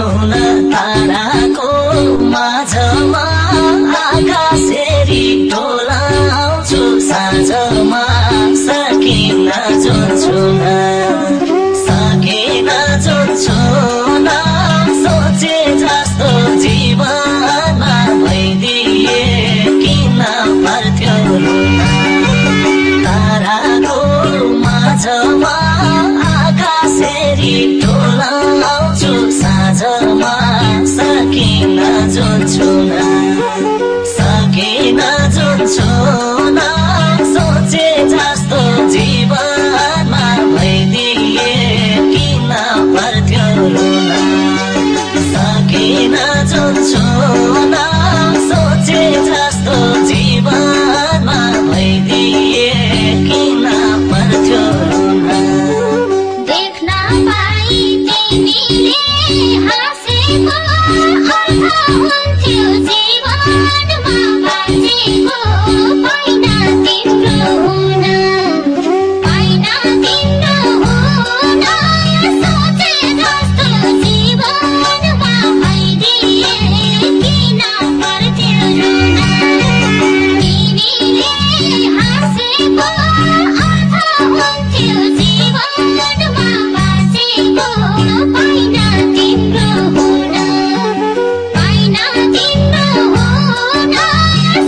रुन ताराको माझमा आकाशेरी डोलाउँछु साँझमा सकिन जुन छुन सकिन जुन छुन सोचे जस्तो जीवनमा भइदिए किन पर्थ्यो रुन ताराको माझमा आकाशेरी डोलाउँछु साँझमा सकिन जुन छुन सकिन जुन छुन सोचे जस्तो जीवनमा भइदिए किन पर्थ्यो रुन सकिन जुन छुन सोचे जस्तो जीवनमा भइदिए किन पर्थ्यो रुन देख्न पाई तिमीले हाँसेको अर्थ हुन्थ्यो जीवनमा बाँचेको पाइन तिम्रो हुन पाइन तिम्रो हुन सोचे जस्तो जीवनमा भइदिए किन पर्थ्यो रुन तिमीले हाँसेको अर्थ हुन्थ्यो जीवनमा बाँचेको पाइन तिम्रो हुन पाइन तिम्रो हुन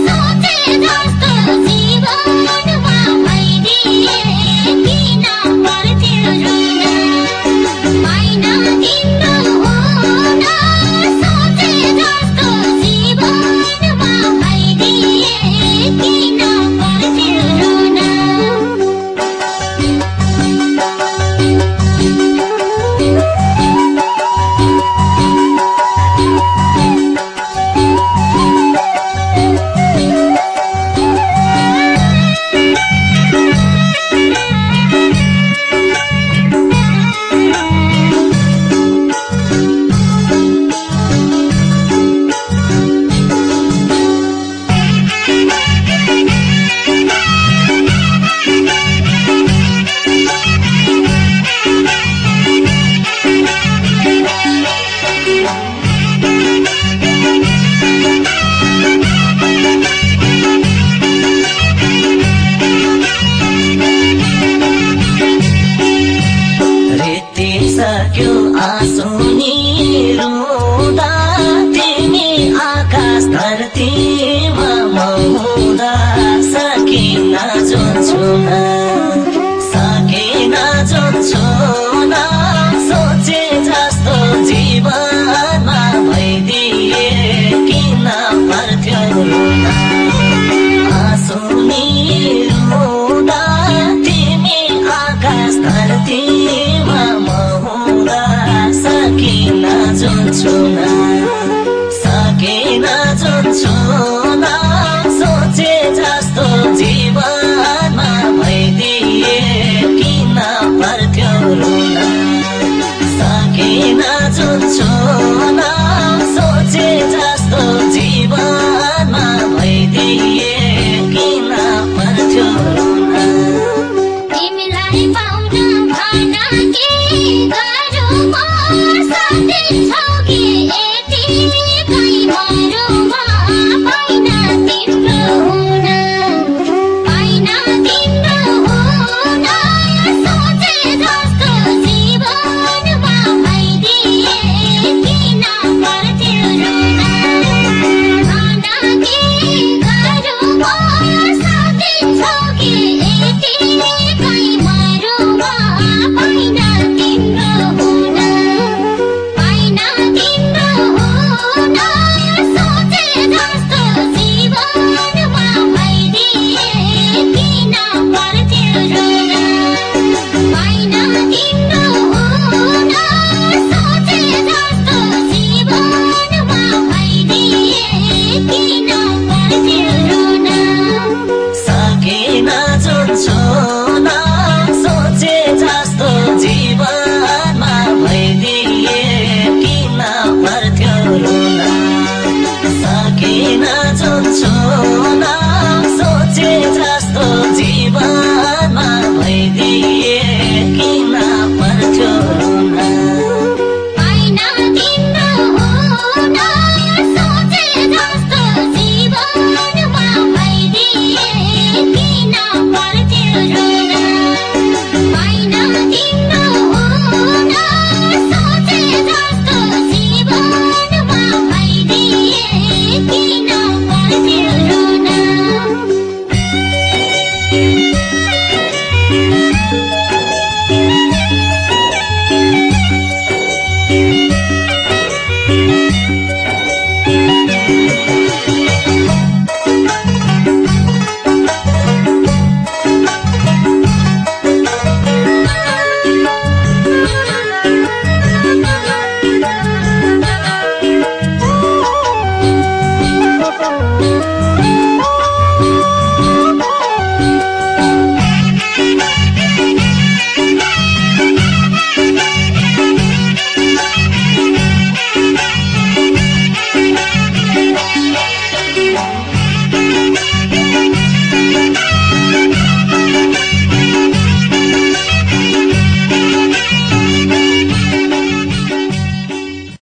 सोचे जस्तो जीवनमा भइदिए किन पर्थ्यो रुन पाइन तिम्रो हुन सोचे जस्तो जीवनमा भइदिए किन पर्थ्यो रुन सक्यो आँसुनी रुँदा तिमी आकाश धरतीमा महुँदा सकिन जुन छुन सकिन जुन छुन सोचे जस्तो जीवनमा भइदिए किन पर्थ्यो रुन आँसुनी रुँदा तिमी आकाश धरतीमा सकिन जुन छुन